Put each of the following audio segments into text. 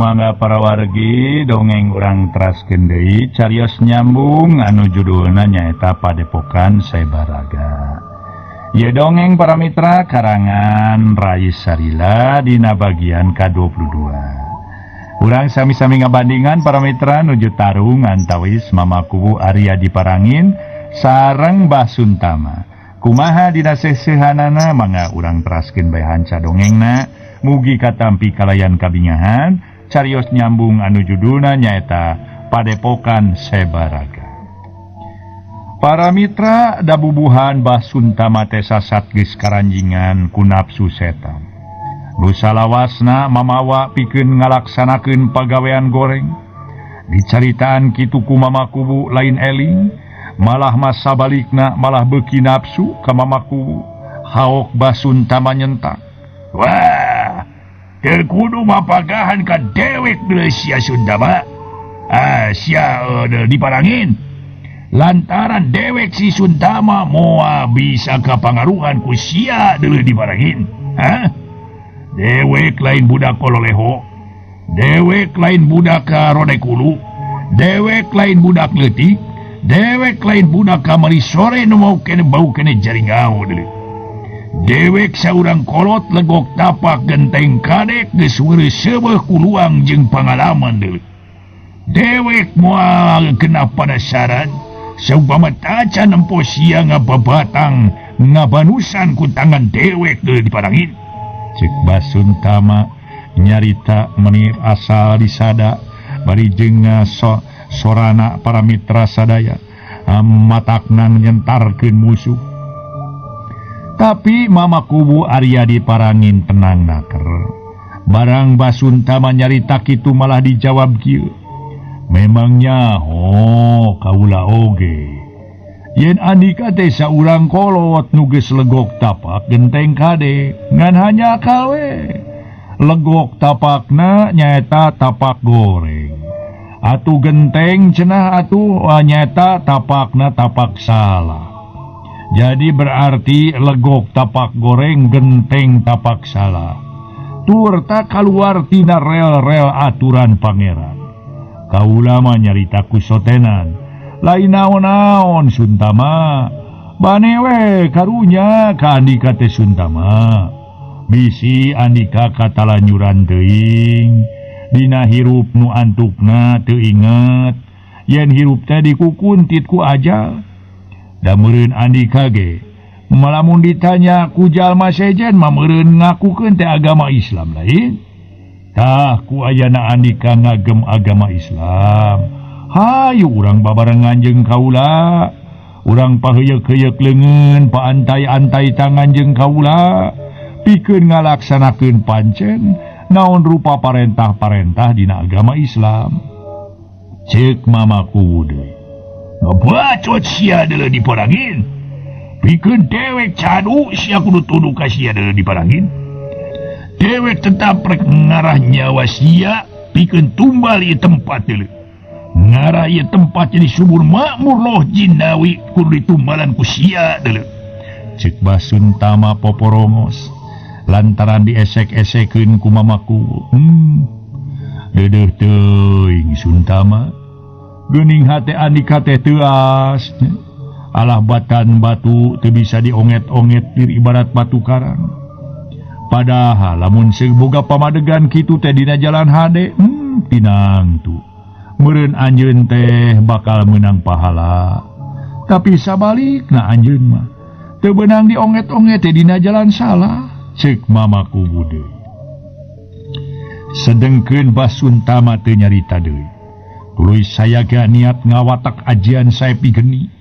Sumangga para wargi dongeng urang teraskeun deui carios nyambung anu judulna nyaeta Padepokan Sabaraga. Ieu dongeng para mitra karangan Rais Sarila dina bagian ka-22. Urang sami-sami ngabandingan para mitra nuju tarung antawis Mamaku Arya Diparangin sareng Mbah Suntama. Kumaha dina seusehanana mangga urang teraskeun bae hanca dongengna. Mugi katampi kalayan kabingahan carios nyambung anu judulna nyaeta Padepokan Sabaraga. Para mitra dabubuhan Mbah Suntama teh sasat geus karanjingan ku nafsu setan. Nu salawasna mamawa pikeun ngalaksanakeun pagawean goreng. Dicaritaan kitu ku Mamaku lain eling, malah masa balikna malah beuki nafsu ka Mamaku. Haok Mbah Suntama nyentak. Wah, teu kudu mapagahan ka dewek deuleu sia Suntama. Sia diparangin. Lantaran dewek si Suntama moal bisa kapangaruhan ku sia deuleu diparangin. Dewek lain budak kololeho. Dewek lain budak ka rodekulu. Dewek lain budak leutik. Dewek lain budak kamari sore nu mau kene bau kene jaringau deuleu. Dewek saurang kolot legok tapak genteng kadek geus weureuh seubeuh kuluang jeung pangalaman deuleu. Dewek moal kena panasaran saumpama tacan empo sia ngababatang ngabanusan ku tangan dewek deuleu diparangin. Ceuk Mbah Suntama nyarita menir asal disada bari jeung sorana para mitra sadaya matakna nyentarkeun musuh. Tapi Mamaku Arya Diparangin tenang naker. Barang Mbah Suntama nyarita kitu malah dijawab kieu. Memangnya kaula oge. Yen andika teh saurang kolot nu geus legok tapak genteng kade ngan hanya kawe. Legok tapakna nyaeta tapak goreng. Atu genteng cenah atu nyaeta tapakna tapak salah. Jadi berarti legok tapak goreng genteng tapak salah. Tur tak keluar tina rel-rel aturan pangeran. Kaula mah nyarita ku sotenan. Lain naon-naon Suntama. Bane we karunya ka andika teh Suntama. Bisi andika katalanyuran teuing. Dina hirup nu antukna teu inget. Yen hirup teh dikukuntit ku ajal. Da meureun andika ge malamun ditanya ku jalma sejen mah meureun ngakukeun teh agama Islam lain. Tah ku ayana andika ngagem agama Islam. Hayu urang babarengan jeung kaula. Urang paheyeuk-heyeuk leungeun, paantai-antai tangan jeung kaula pikeun ngalaksanakeun pancen naon rupa parentah-parentah dina agama Islam. Ceuk Mamaku deui. Ngebacot sia deuleu diparangin. Pikeun dewek cadu sia kudu tunduk ka sia deuleu diparangin. Dewek tetap rek ngarah nyawa sia pikeun tumbal ieu tempat deuleu. Ngarah ieu tempat jadi subur makmur loh jinnawi kudu ditumbalan ku sia deuleu. Ceuk Mbah Suntama poporongos lantaran diesek-esekeun ku Mamaku. Deudeuh teuing Suntama. Geuning hate andika teh teu as. Alah batan batu teu bisa dionget-onget dir ibarat batu karang. Padahal lamun boga pamadegan kitu teh dina jalan hade, tinang tu. Meureun anjeun teh bakal meunang pahala. Tapi sabalikna anjeun mah teu beunang dionget-onget teh dina jalan salah. Ceuk Mamaku deui. Sedengkeun Mbah Suntama teu nyarita deui. Tuluy saya ge niat ngawatak ajian sae pigeni.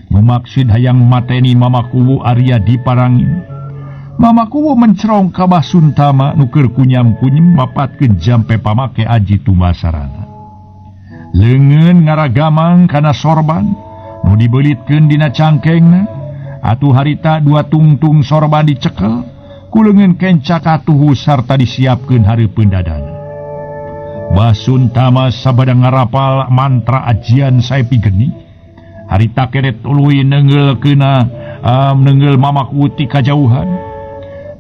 Memaksud hayang mateni Mamaku Arya Diparangin. Mamaku mencerong ka Mbah Suntama nu keur kunyam-kunyem mapatkeun jampe pamake aji tumasarana. Leungeun ngaragamang kana sorban nu dibeulitkeun dina cangkengna. Atuh harita dua tungtung sorban dicekel ku leungeun kenca katuhu sarta disiapkeun hareupeun dadana. Mbah Suntama sabada ngarapal mantra ajian sae pigeni. Harita keret tuluy neungeulkeuna neungeul Mamaku ti kajauhan.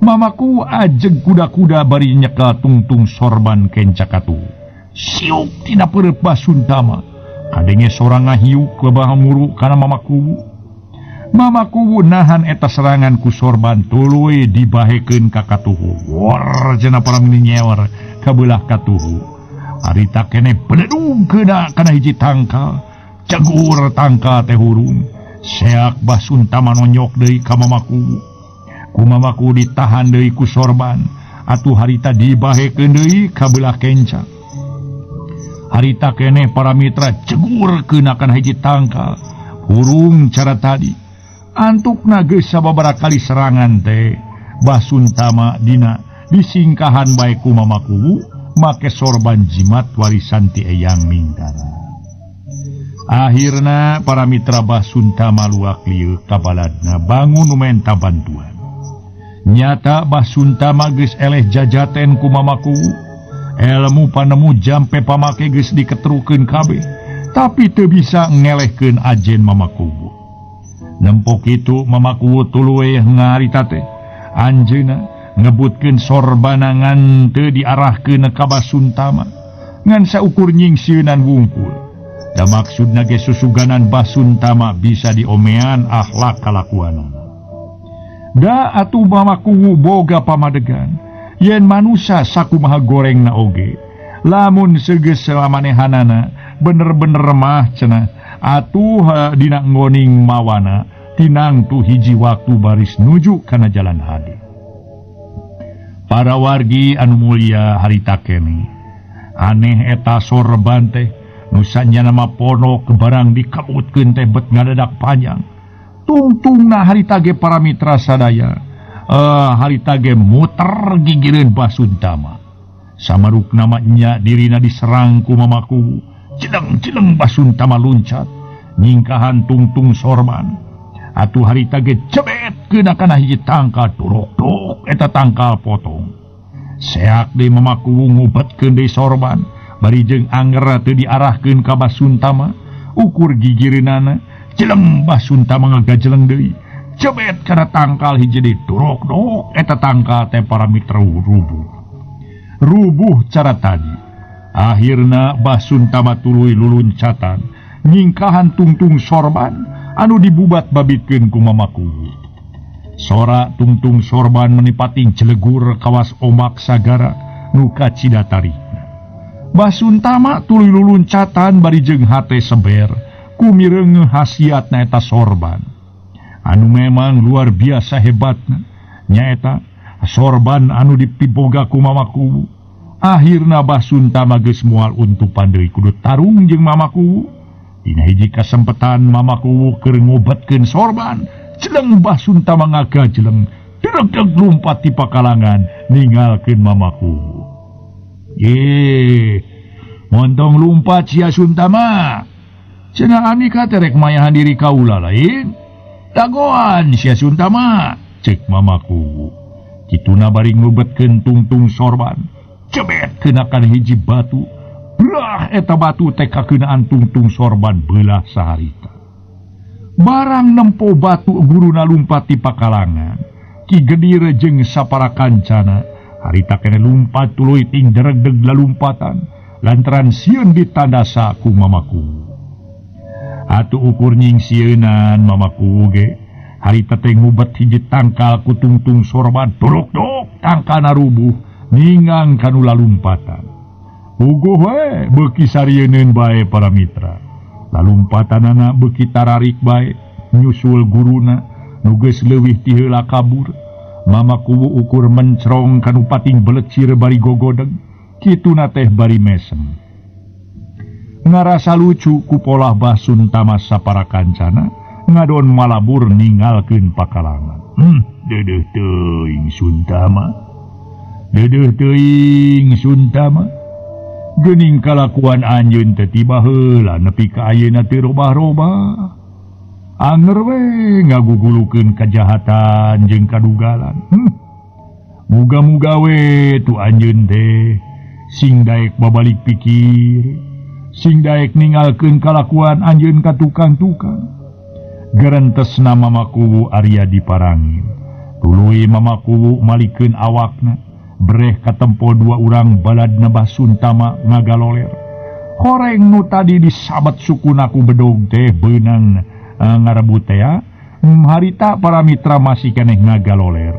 Mamaku ajeg kuda-kuda bari nyekel tungtung sorban kencakatu. siuk tina perut Basuntama kadenge sorang ngahiuk ke bahamuru kana Mama Kuwu. Mama Kuwu nahan eta serangan ku sorban tuluy dibahekeun ka katuhu. Wor cenah paramini nyewer ka beulah katuhu. Harita keneh bededungkeuna kana hiji tangkal. Cegur tangkal teh hurung. Seak Basuntama nonyok deui ka Mama Kuwu. Ku Mama Kuwu ditahan deui ku sorban. Atuh harita dibahekeun deui ka beulah kenca. Harita keneh para mitra cegurkeun kana hiji tangkal. Hurung cara tadi. Antukna geus sababaraha kali serangan teh Basuntama dina disingkahan bae ku Mama Kuwu make sorban jimat warisan ti Eyang Mingkara. Akhirna para mitra Basuntama luak lieu ka baladna bangun numenta bantuan. Nyata Basuntama geus eleh jajaten ku Mama Kuwu. Elmu panemu jampe pamake geus diketrukeun kabeh, tapi teu bisa ngelehkeun ajen Mama Kuwu. Nempok itu Mama Kuwu tuluy ngarita teh anjeunna ngebutkeun sorbanangan teu diarahkeun ka Basuntama ngan saukur nyingsieunan wungkul. Da maksudna ge susuganan Basuntama bisa diomean akhlak kalakuanana. Da atuh Mama Kuwu boga pamadegan yen manusia sakumaha gorengna oge lamun seges selamanehanana bener-bener mah cenah atuh dina ngoning mawana tinang tu hiji waktu baris nuju kana jalan hade. Para wargi anu mulia harita keneh aneh eta sorban teh nusanya nama ponok barang dikabutkeun teh bet ngadadak panjang. Tungtungna harita ge para mitra sadaya harita ge muter gigireun Basuntama. Samaruk namanya dirina diserang ku Mama Kuwu. Cileng-cileng Basuntama luncat nyingkahan tungtung sorban. Atuh harita ge cebet keuna kana hiji tangkal duruk-duruk eta tangkal potong. Seak deui Mama Kuwu ngubetkeun deui sorban bari jeung anger teu diarahkeun ka Basuntama. Ukur gigireunana cileng Basuntama ngagajeleng deui. Cebet kana tangkal hiji deui duruk-duruk eta tangkal teh para mitra rubuh cara tadi. Akhirna Basuntama tuluy luluncatan nyingkahan tungtung sorban anu dibubat babitkeun ku Mama Kuwu. Sora tungtung sorban menipating celegur kawas omak sagara nu kacidatarikna. Basuntama tuluy luluncatan bari jeung hate seber ku mireung hasiatna eta sorban. Anu memang luar biasa hebatna nyaeta sorban anu dipiboga ku Mama Kuwu. Akhirna Basuntama geus moal untupan deui kudu tarung jeung Mama Kuwu. Dina hiji kasempetan Mama Kuwu keur ngobetkeun sorban, celeng Basuntama ngagajeleng, dedeg lumpat ti pakalangan ninggalkeun Mama Kuwu. Montong lumpat sia Suntama. Cenah Anika terek mayahan diri kaula lain. Dagoan sia Suntama, cek Mama Kuwu. Kituna bari ngobetkeun tungtung sorban. Cebet kenakan hiji batu. Belah eta batu teh kakeunaan tungtung sorban belah saharita. Barang nempo batu guruna lumpat ti pakalangan. Ki Gedir jeung sapara kancana harita keneh lumpat tuluy ting deregdeg lalumpatan lantaran sieun ditandasa ku Mama Kuwu. Atuh ukur nyingsieunan Mama Kuwu ge harita teh ngubet hiji tangkal ku tungtung sorban duruk-duruk tangkalna rubuh ningang kanu lalumpatan. Uguh we beuki sarieun bae para mitra. Lalumpatanana beuki tararik bae nyusul guruna nu geus leuwih ti heula kabur. Mama Kuwu ukur mencrong kanu pating belecir bari gogodeg. Kituna teh bari mesem. Ngarasa lucu ku polah Basuntama sapara kancana ngadon malabur ninggalkeun pakalangan. Dedeuh teuing Suntama. Dedeuh teuing Suntama. Geuning kalakuan anjeun teh tiba heula nepi ka ayeuna teu robah-robah. Anger we ngagugulukeun kajahatan jeung kadugalan. Muga-muga we tu anjeun teh sing daek babalik pikir, sing daek ninggalkeun kalakuan anjeun ka tukang-tukang. Garentesna Mama Kuwu Arya diparangin. Tuluy Mama Kuwu malikeun awakna breh katempo dua urang balad na Basuntama ngagaloler. Horeng nu tadi disabat sukunaku bedog teh beunang ngarebut teh ya. Harita para mitra masih keneh ngagaloler.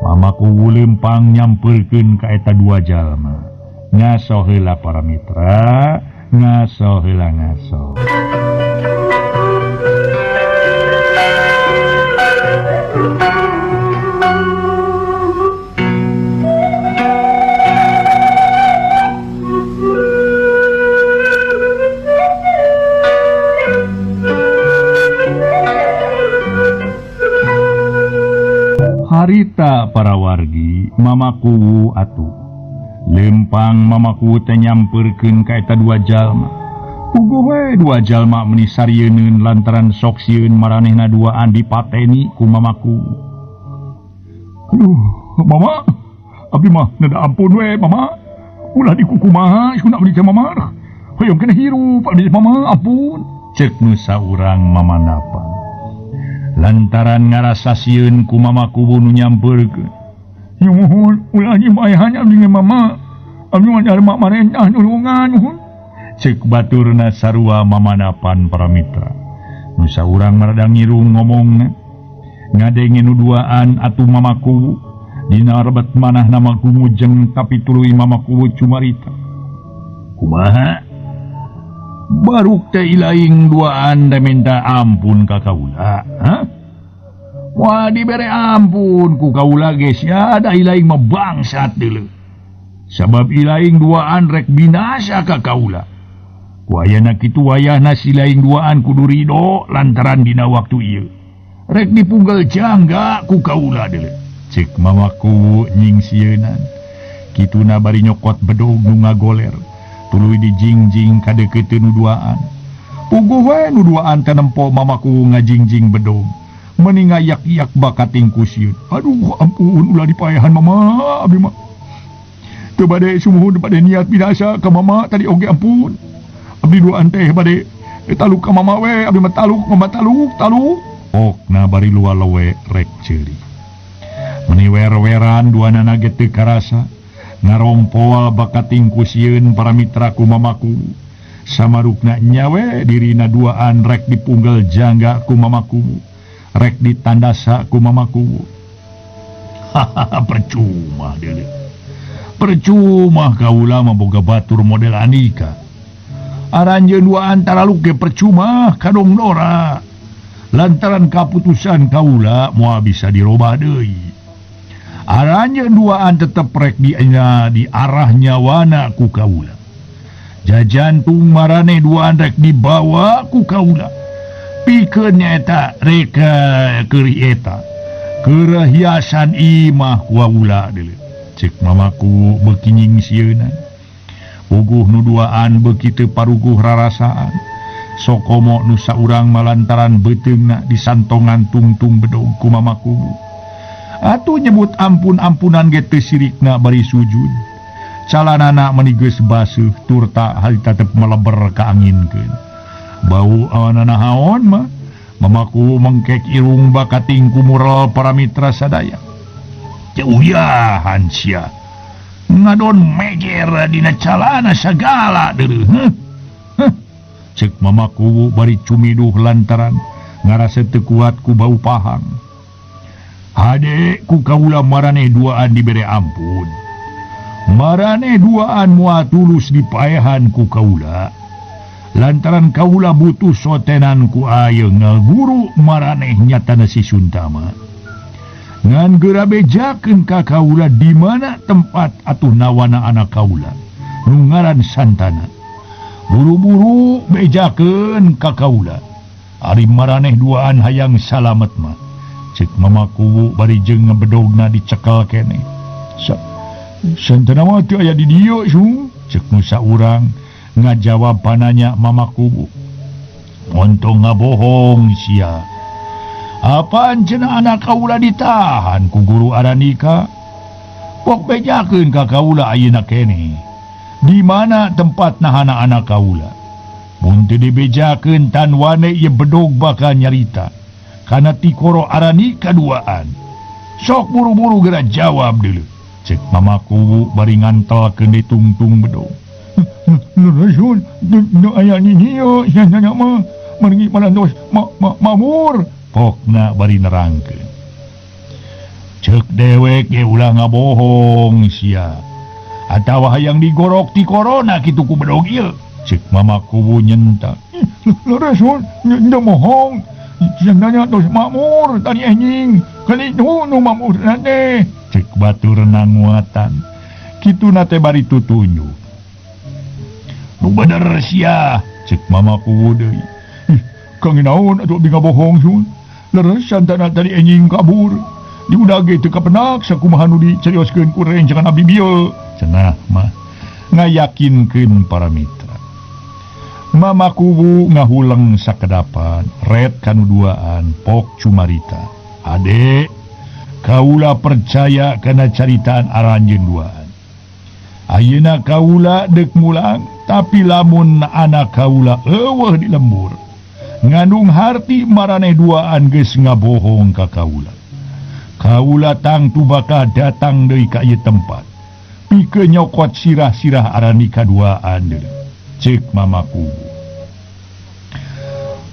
Mamaku lempang nyamperkeun ka eta dua jalma. Ngaso heula para mitra, ngaso heula ngaso. Harita para wargi, mamaku atuh. Lempang mamaku teh nyamperkeun ka eta dua jalma. Puguh we dua jalma meuni sarieun lantaran sok sieun maranehna duaan dipateni ku mamaku. Aduh, mama, abdi mah nada ampun we mama. Ulah dikukumaha isuna abdi teh mama. Hoyong kena hirup abdi mama ampun. Ceuk nu saurang mamanapan. Lantaran ngarasa sieun ku mamaku nu nyamperkeun. Ya mohon, ulah nyibayahan abdi nge mama. Abdi mah jalma marentah nulungan mohon. Ceuk baturna sarua mamanapan para mitra. Nu saurang marada ngirung ngomongna. Ngadenge nu duaan atuh mamaku. Dina rebet manah namaku mujeng tapi tuluy mamaku cumarita. Kumaha? Baruk teh ilaing duaan da minta ampun ka kaula, ha? Wah dibere ampun ku kaula geus ya da ilaing mah bangsat deuleu. Sabab ilaing duaan rek binasa ka kaula. Ku ayana kitu wayahna si ilaing duaan kudu ridho lantaran dina waktu ieu. Rek dipunggal jangga ku kaula deuleu. Cek mamaku nying sieunan. Kituna bari nyokot bedog nu ngagoler. Tuluy dijingjing kadeukeuteun nu duaan. Puguh we nu duaan teh nempo mamaku ngajingjing bedog. Meuni ngayak-yak bakating ku sieun. Aduh ampun ulah dipayahan mama abdi mah. Teu bade sumuhun bade niat binasa ka mama tadi oge ampun. Abdi duaan teh bade taluk ka mama we abdi mah taluk mama taluk. Okna bari lua lewe rek ceuri. Meuni wer-weran duanana ge teu karasa. Ngarompoal bakating ku sieun para mitra ku mamaku. Samarukna nyawe dirina duaan rek dipunggal jangga ku mamaku. Rek ditandasa ku mamaku. Hahaha percuma deuleu. Percuma kaula mah boga batur model Andika. Aranjeun duaan taraluk ge percuma kadong nora. Lantaran kaputusan kaula moal bisa dirobah deui. Aranjeun duaan tetep rek di arah nyawana ku kaula. Jajantung marane duaan rek dibawa ku kaula. Pikeun nyaeta rek keuri eta. Keur hiasan imah kaula deuleu. Cek mamaku beuki nying sieuna. Puguh nu duaan beuki teu paruguh rarasaan. Sokomo nu saurang malantaran beuteungna disantongan tungtung bedog ku mamaku. Atuh nyebut ampun-ampunan ge teu sirikna bari sujud. Calanana meuni geus baseuh turta harita teu meleber kaanginkeun. Bau awanana haon mah mamaku mengkek irung bakating kumurel para mitra sadaya. Jauyahan sia. Ngadon meger dina calana sagala deuleu. Cek mamaku bari cumiduh lantaran ngarasa teu kuat ku bau pahang. Hade ku kaula maraneh duaan dibere ampun. Maraneh duaan moal tulus dipayahan ku kaula. Lantaran kaula butuh sotenan ku ayeung ngaguru maraneh nyatana si Suntama. Ngan geura bejakeun ka kaula di mana tempat atuh nawana anak kaula. Nu ngaran Santana. Buru-buru bejakeun ka kaula. Ari maraneh duaan hayang salamet mah. Cek mamaku bari jeung ngebedogna dicekel kene. Santana mah teu aya di dieu su. Cek nu saurang ngajawab pananya mamaku. Montong ngabohong sia. Apaan cenah anak kaula ditahan ku guru Aranika? Pok bejakeun ka kaula ayeuna kene. Di mana tempat nahana anak kaula? Mun teu dibejakeun tan wane ieu bedog bakal nyarita. Kana tikoro Aranika duaan. Sok buru-buru geura jawab deuleu. cek mama kuwu bari ngantel keun ditungtung bedog. Rasul aya nyiyo nya mah mergi malantos mamur pokna bari nerangkeun. Cek dewek ge ulah ngabohong sia. Atawa hayang digorok ti corona kitu ku bedog ieu. Cek mama kuwu nyentak. Rasul nya bohong. Jandanya tos makmur tadi anjing. Kali nu makmur nate. Cek batur nanguatan. Kitu nate bari tutunjuk. Nu bener sia, cek mama kuwu deui. Kang naon atuh abi ngabohong sun. Leres santana tadi anjing kabur. Di udah ge teu kapenak sakumaha nu dicarioskeun ku rencangan abdi bieu. Cenah mah ngayakinkeun para mitra. Mama kuwu ngahuleng sakedapan, red kanuduaan, pok cumarita. Ade, kaula percaya kana caritaan aranjeun duaan. Ayeuna kaula dek mulang, tapi lamun anak kaula eueuh di lembur. Ngandung harti maraneh duaan geus ngabohong ka kaula. Kaula tangtu bakal datang deui ka ieu tempat. Pikeun nyokot sirah-sirah arani kaduaan deui. Cek mama kuwu.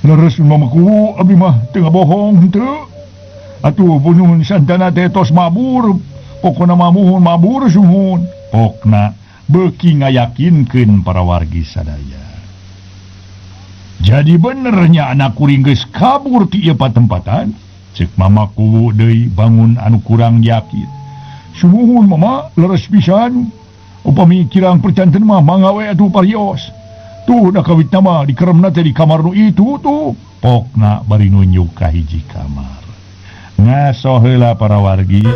Leres mama kuwu abi mah teu ngabohong henteu. Atuh punun santana teh tos mabur, pokona mamuhun mabur suhun. Pokna beuki ngayakinkeun para wargi sadaya. Jadi benernya anak kuring geus kabur ti ieu patempatan. Cek mama kuwu deui bangun anu kurang yakin. Sumuhun mama leres pisan. Upami kirang percanten mah mangawe atuh parios. Tuh da kawit nama dikeremna teh di kamar nu itu tuh. Pokna bari nunjuk ka hiji kamar. Ngaso heula para wargi.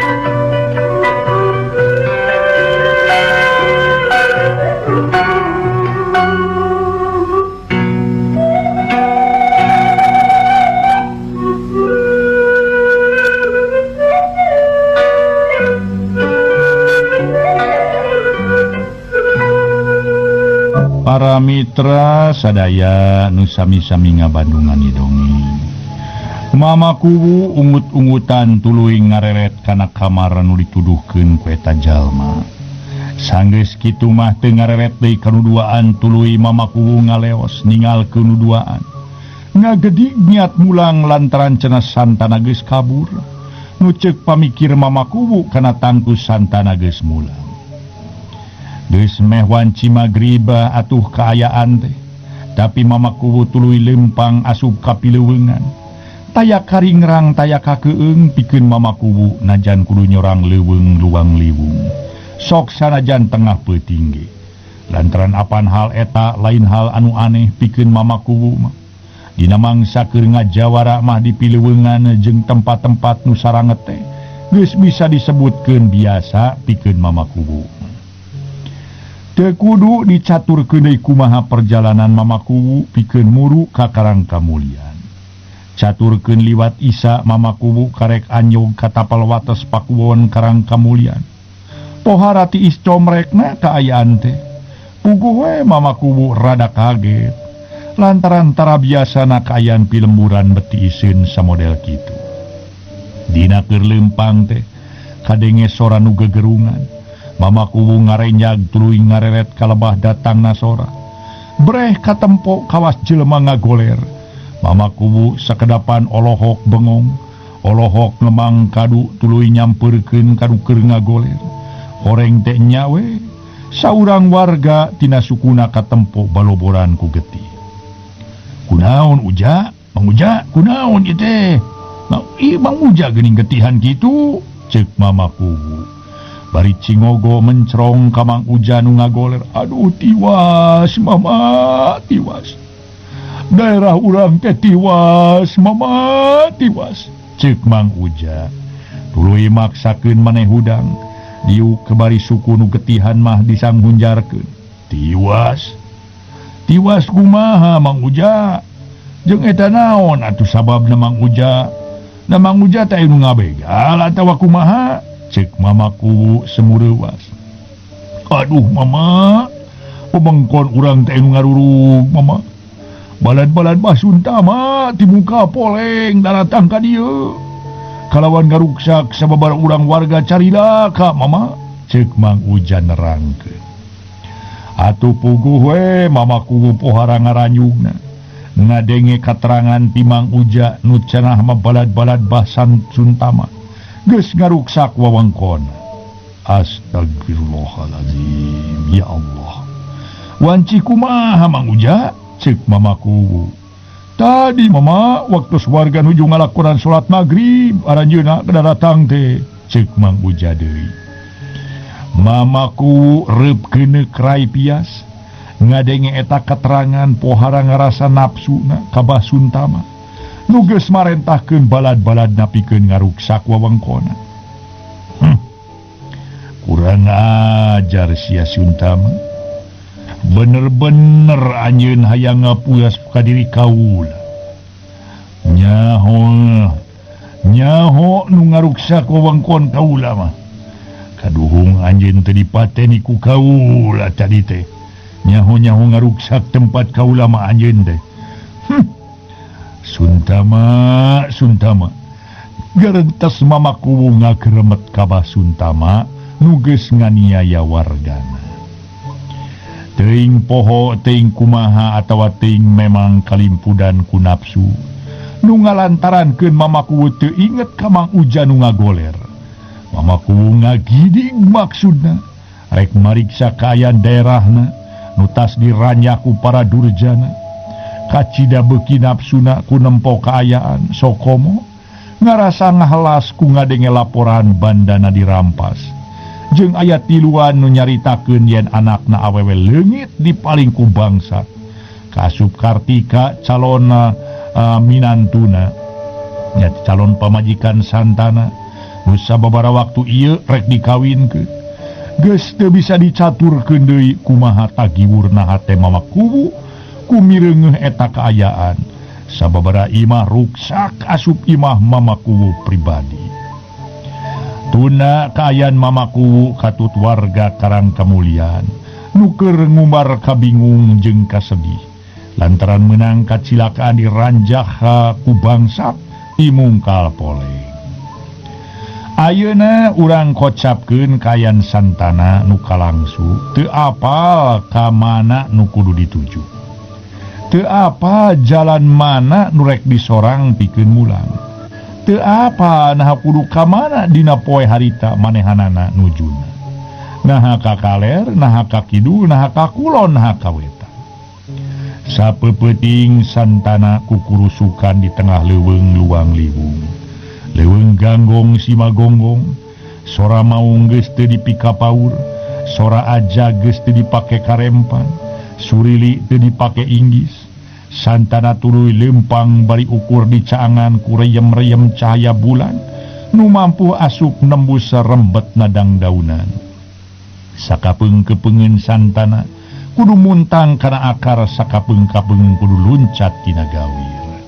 Para mitra sadaya nu sami-sami ngabandungan dongeng. Mama kuwu ungut-ungutan tuluy ngareret kana kamar nu dituduhkeun ku eta jalma. Sanggeus kitu mah teu ngareret deui kanuduaan tuluy mama kuwu ngaleos ningalkeun nuduaan. Ngagedi niat mulang lantaran cenah santana geus kabur. Nu ceuk pamikir mama kuwu kana tangtu santana geus mulang. Geus meh wanci magriba atuh kaayaan teh. Tapi mama kuwu tuluy lempang asup ka pileuweungan. Tayak karingrang tayak kakeueung pikeun mama kuwu najan kudu nyorang leuweung luang liwung. Sok sanajan tengah peuting ge. Lantaran apan hal eta lain hal anu aneh pikeun mama kuwu mah. Dina mangsa keur ngajawara mah di pileuweungan jeung tempat-tempat nu saranget teh geus bisa disebutkeun biasa pikeun mama kuwu. Teu kudu dicaturkeun deui kumaha perjalanan mama kuwu pikeun muru ka Karang Kamulyan. Caturkeun liwat Isa mama kuwu karek anyog ka tapal wates pakuwon Karang Kamulyan. Pohara tiis comrekna kaayaan teh. Puguh we mama kuwu rada kaget. Lantaran tara biasana kaayaan pilemburan beti iseun samodel kitu. Dina keur leumpang teh kadenge sora nu gegerungan. Mama kuwu ngarenjag tuluy ngareret kalebah datang nasora. Breh katempo kawas jelema ngagoler. Mama kuwu sakedapan olohok bengong. Olohok ngemang kadu tuluy nyampeurkeun kadu keur ngagoler. Horeng teh nyawe. Saurang warga tina sukuna katempo baloboran ku getih. Kunaon Uja? Mang Uja, kunaon ieu teh? Mang Uja geuning getihan kitu, ceuk mama kuwu. Bari cingogo mencrong ka Mang Uja nu ngagoler. Aduh tiwas mama, tiwas. Daerah urang teh tiwas mama, tiwas. Ceuk Mang Uja. Tuluy maksakeun maneh hudang. Diu kebari suku nu getihan mah disanghunjarkeun. Tiwas. Tiwas kumaha Mang Uja? Jeung eta naon atuh sababna Mang Uja? Na Mang Uja teh nu ngabegal atawa kumaha? Cek mama kuwu semureuwas. Aduh mama, pemengkon urang teh nu ngarurug mama. Balad-balad basunta mah ti muka poleng daratang ka dieu. Kalawan ngaruksak sababaraha urang warga carila ka mama. cek Mang Uja nerangkeun. Atuh puguh we mamaku pohara ngaranyugna ngadenge katerangan ti Mang Uja nu cenah mah balad-balad basan Suntama geus ngaruksak wewengkon. Astagfirullahalazim, ya Allah. Wanci kumaha Mang Uja? Cek mamaku. Tadi mama waktu warga nuju ngalakonan salat maghrib aranjeuna kada datang teh, cek Mang Uja deui. Mamaku reupkeun kerai pias ngadenge eta keterangan pohara ngarasa nafsuna ka Bah Suntama nu geus marentahkeun balad-balad napikeun ngaruksak wewengkonna. Kurang ajar sia Suntama. Bener-bener anjeun hayang ngapuas ka diri kaula. Nyaho nu ngaruksak wewengkon kaula mah. Kaduhung anjeun teu dipateni ku kaula tadi teh. Nyaho ngaruksak tempat kaula mah anjeun teh. Suntama. Garentas mamaku ngageremet ka Bah Suntama nu geus nganiaya wargana. Teuing poho, teuing kumaha atawa teuing memang kalimpudan ku nafsu. Nu ngalantarankeun mamaku teu inget ka Mang Uja nu ngagoler. Mamaku ngagidig maksudna rek mariksa kaayaan daerahna nu tas diranyaku para durjana. Kacida beuki nafsuna ku nempo kaayaan sokomo ngarasa ngahelas ku ngadenge laporan bandana dirampas. Jeung aya tiluan nu nyaritakeun yen anakna awewe leungit dipaling ku bangsa. Kasup Kartika calon minantuna nya calon pamajikan santana nu sababaraha waktu ieu rek dikawinkeun. Geus teu bisa dicaturkeun deui kumaha tagiwurna hate mamaku ku mireungeuh eta kaayaan. Sababaraha imah ruksak asup imah mamaku pribadi. Tuna kaayaan mamaku katut warga Karang Kamulian nuker ngumbar kabingung jeung kasedih lantaran menang kacilakaan diranjah ku bangsa imungkal poleng. Ayeuna urang kocapkeun kaayaan santana nu kalangsu teu apal ka mana nu kudu dituju. Teu apa jalan mana nu rek disorang pikeun mulang. Teu apa naha kudu ka mana dina poe harita manehanana nujuna. Naha ka kaler, naha ka kidul, naha ka kulon, naha ka wetan. Sapeupeting santana kukurusukan di tengah leuweung luang liwung. Leuweung ganggong simagonggong, sora maung geus teu dipika paur, sora aja geus teu dipake karempan, surili teu dipake inggis. Santana tuluy lempang bari ukur di caangan ku reyem-reyem cahaya bulan nu mampu asup nembus rembet nadang daunan. Sakapeung-kepeungeun santana kudu muntang kana akar, sakapeung-kapeung kudu luncat tina gawir.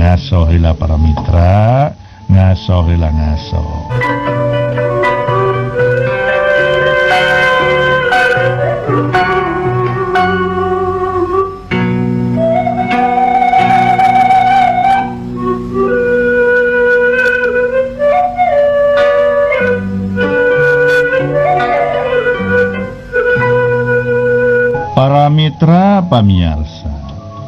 Ngaso heula para mitra, ngaso heula ngaso. Para mitra pamiarsa,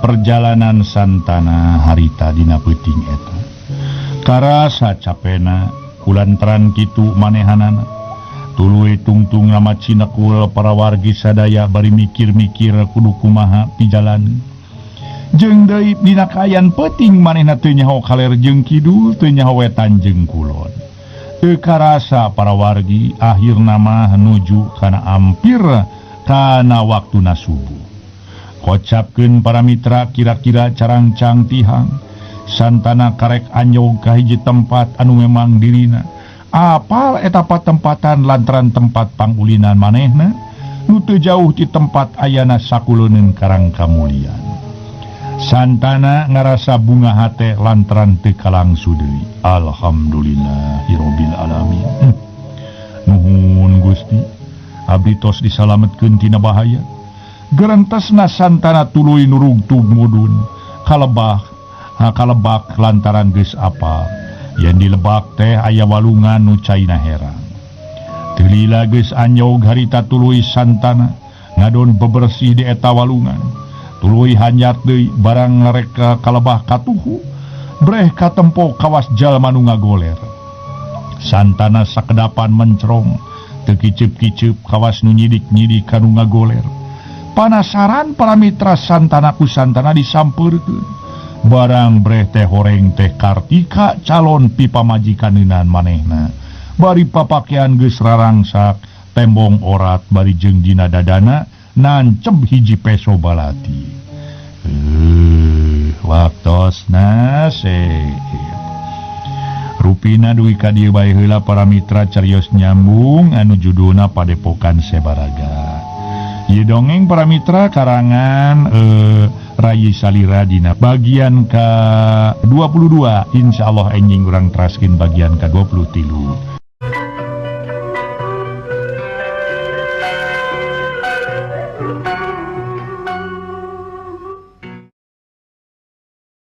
perjalanan santana harita dina peuting eta karasa capena kulantaran kitu manehanana tuluy tungtung nama cinekul para wargi sadaya bari mikir-mikir kudu kumaha pijalan. Jeung deui dina kaayaan peuting manehna teu nyaho kaler jeung kidul, teu nyaho wetan jeung kulon. Teu karasa para wargi akhirna mah nuju kana ampir kana waktuna subuh. Kocapkeun para mitra kira-kira carangcang tihang santana karek anyog ka hiji tempat anu memang dirina apal eta patempatan lantaran tempat pangulinan manehna nu teu jauh ti tempat ayana sakuleuneun Karang Kamulian. Santana ngarasa bunga hate lantaran teu kalangsu deui. Alhamdulillahirabbil alamin. Nuhun Gusti, abdi tos disalametkeun tina bahaya. Gerentasna santana tuluy nurugtug mudun kalebak lantaran geus apal yen di lebak teh aya walungan nu caina herang. Teu Lila geus anyog harita tuluy santana ngadon bebersih di eta walungan. Tuluy hanyat deui barang ngareka kalebah katuhu breh katempo kawas jalma nu ngagoler. Santana sakedapan mencrong teu kiceup-kiceup kawas nu nyidik-nyidik kanu ngagoler. Panasaran para mitra santana ku santana disampeurkeun. Barang breh teh horeng teh Kartika calon pipamajikaneunan manehna. Bari papakean geus rarangsak, tembong orat bari jeung dina dadana nancep hiji peso balati. Waktosna rupina duwi ka dieu bae heula para mitra carios nyambung anu judulna Padepokan Sebaraga. Ieu dongeng para mitra karangan Rayi Salira dina bagian ka 22. Insyaallah enjing urang teraskeun bagian ka 23.